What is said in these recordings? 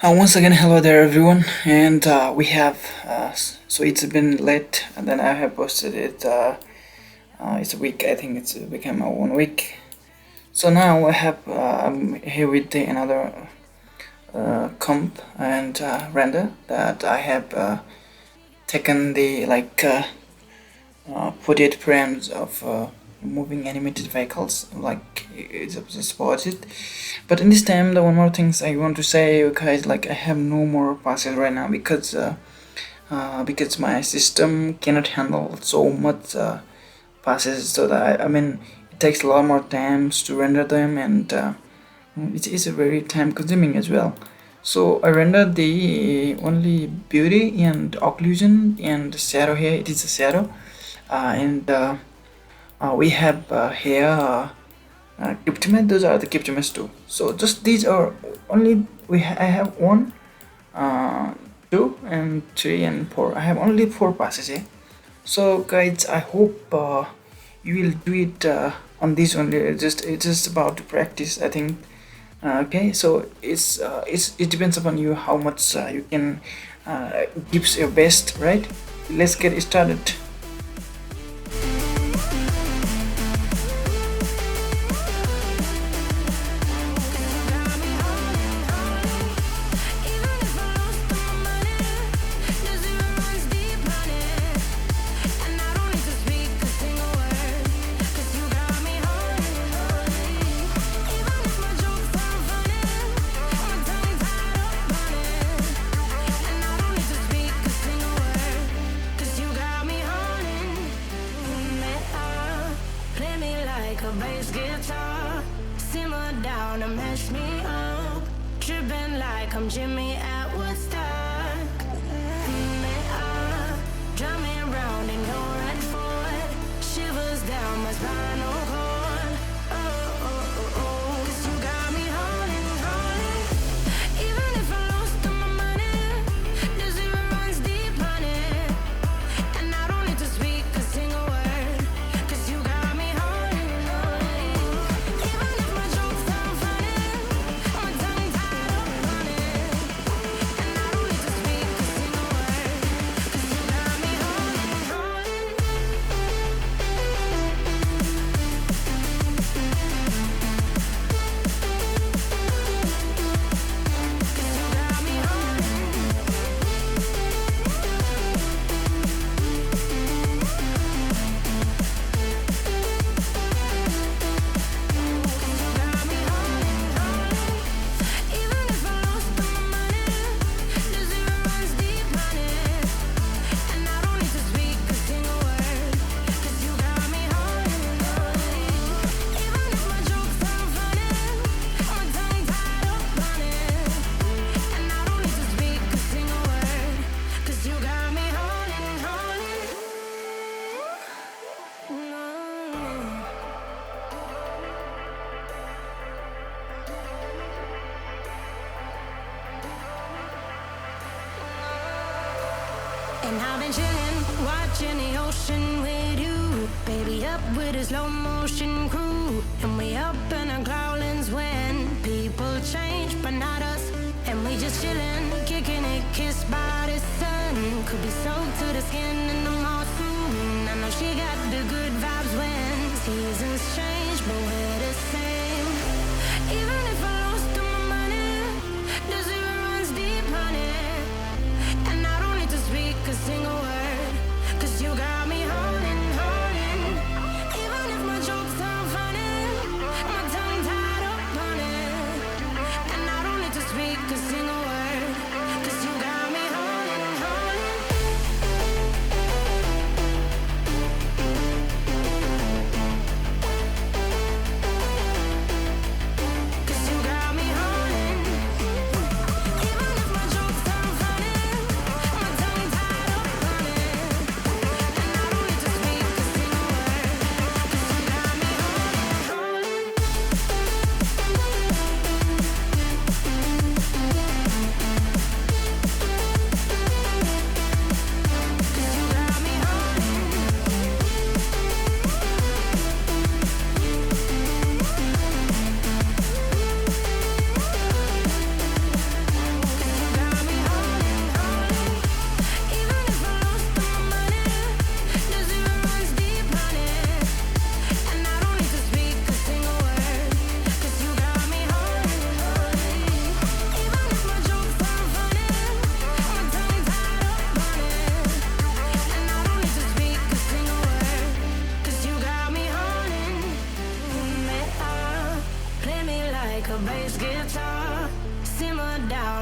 Once again, hello there, everyone, and we have so it's been late, and then I have posted it. It's a week. I think it's become a 1 week. So now I have I'm here with another comp and render that I have taken the 48 frames of moving animated vehicles like it's supported. But in this time, the one more things I want to say, guys, like I have no more passes right now because my system cannot handle so much passes. So that I mean it takes a lot more times to render them, and it is a very time consuming as well. So I rendered the only beauty and occlusion and shadow here. It is a shadow, and we have here cryptomat. Those are the cryptomats too. So just these are only I have one, two, and three, and four. I have only four passes here. So guys, I hope you will do it on this only. It's just about to practice, I think. Okay, so it depends upon you how much you can gives your best, right? Let's get started. A bass guitar, simmer down and mess me up, tripping like I'm Jimmy at Woodstock. Me up, drive me around in your red Ford, shivers down my spinal cord. Oh, oh, oh, oh, 'cause you got me haunting, haunting. Even if I lost all my money, the zero runs deep, honey. And I don't need to speak a single word, 'cause you got me haunting. And I've been chillin', watching the ocean with you, baby, up with a slow motion crew. And we up in our growlings when people change, but not us. And we just chillin', kicking it, kissed by the sun. Could be soaked to the skin in the mall soon. I know she got the good vibes when seasons change, but we're the same. Even if I lost all my money, the zero runs deep, honey. And I don't need to speak a single word, 'cause you got me haunting, haunting. Even if my jokes aren't funny, my tongue tied up on it. And I don't need to speak a single word, 'cause you got me haunting, haunting.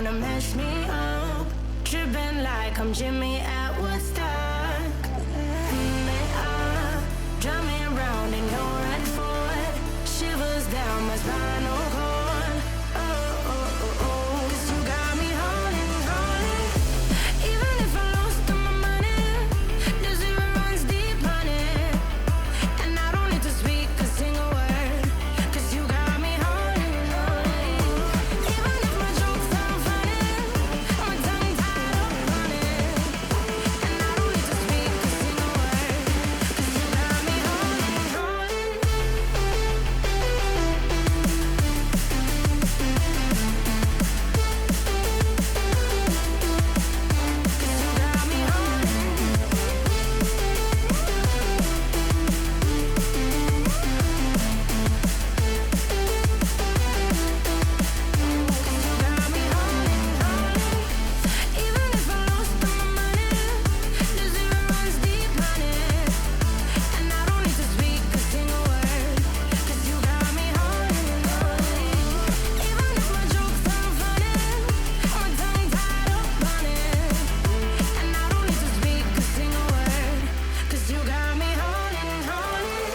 down and mess me up. Tripping like I'm Jimmy at Woodstock. Drive me around in your red Ford. Shivers down my spinal cord. Oh, oh, oh, oh. 'Cause you got me holding, holding. Even if I lost all my money, the zero runs deep, honey. And I don't need to speak a single word. 'Cause you got me holding, holding. Even if my jokes sound funny, my tongue tied up on it. And I don't need to speak a single word. 'Cause you got me holding, holding. Even if I lost all my money, the zero runs deep, honey. And I don't need to speak a single word. 'Cause you got me holding, holding. Even if my jokes sound funny, my tongue tied up on it. And I don't need to speak a single word. 'Cause you got me holding, holding.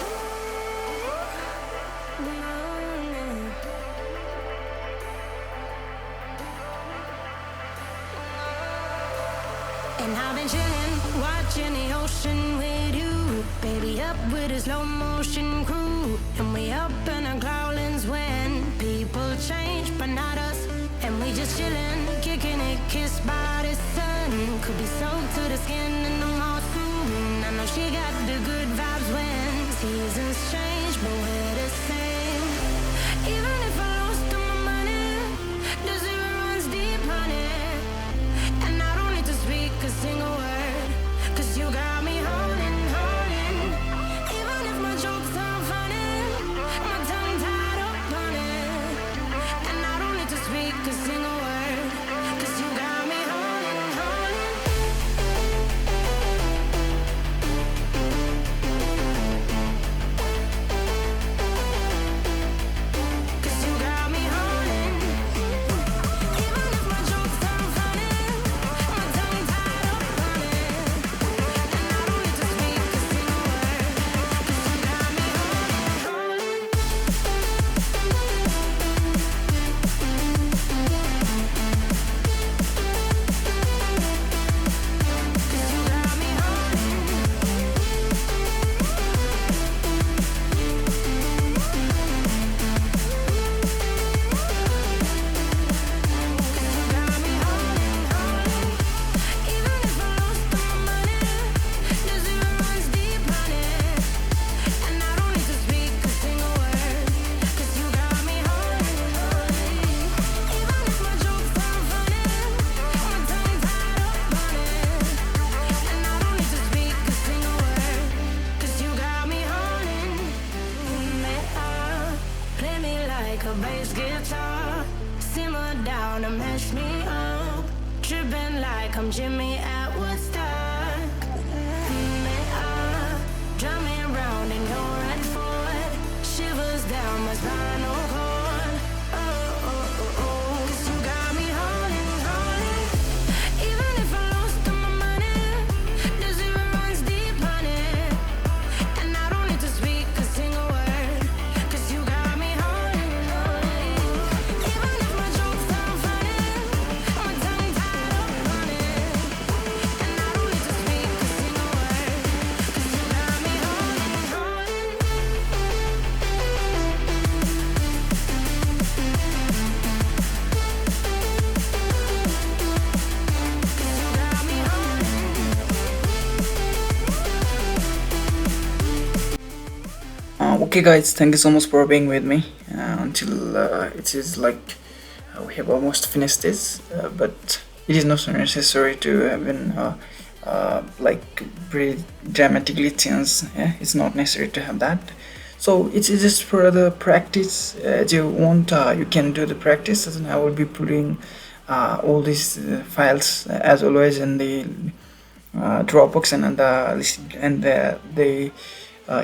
And I've been chillin', watching the ocean with you. Baby, up with a slow motion crew. And we up in our growlings when people change, but not us. And we just chillin', kicking it, kissed by the sun. Could be soaked to the skin in the mall soon. I know she got the good vibes when seasons change, but we're the same. Even if I lost all my money, the zero runs deep, honey. And I don't need to speak a single word. 'Cause you got me holding, holding. Even if my jokes sound funny, my tongue tied up on it. And I don't need to speak a single word. 'Cause you got me holding, holding. I'm Jimmy at Woodstock. Drive me around in your red Ford. Shivers down my spinal cord. Oh, oh, oh, oh. 'Cause you got me holding, holding. Even if I lost all my money, the zero runs deep, honey. And I don't need to speak a single word. 'Cause you got me holding, holding. Even if my jokes sound funny, my tongue tied up on it. And I don't need to speak a single word. 'Cause you got me holding, holding. Okay guys, thank you so much for being with me until it is like we have almost finished this, but it is not so necessary to even like very dramatically change. Yeah, it's not necessary to have that. So it's just for the practice. As you want, you can do the practice, and I will be putting all these files as always in the Dropbox and the list, and the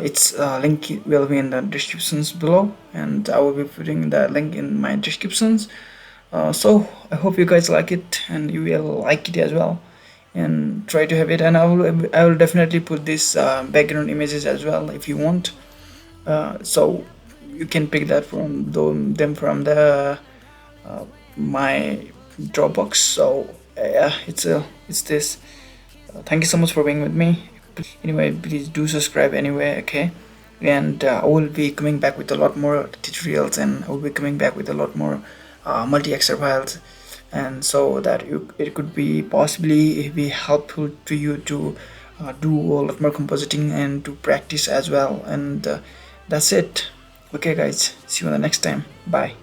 its link will be in the descriptions below, and I will be putting the link in my descriptions. So I hope you guys like it and you will like it as well, and try to have it. And I will definitely put this background images as well if you want. So you can pick that from them from the my Dropbox. So yeah, it's this. Thank you so much for being with me. Anyway, please do subscribe anyway, okay? And I will be coming back with a lot more tutorials, and I will be coming back with a lot more multi-exr files, and so that it could be possibly be helpful to you to do a lot more compositing and to practice as well. And that's it. Okay guys, see you on the next time. Bye.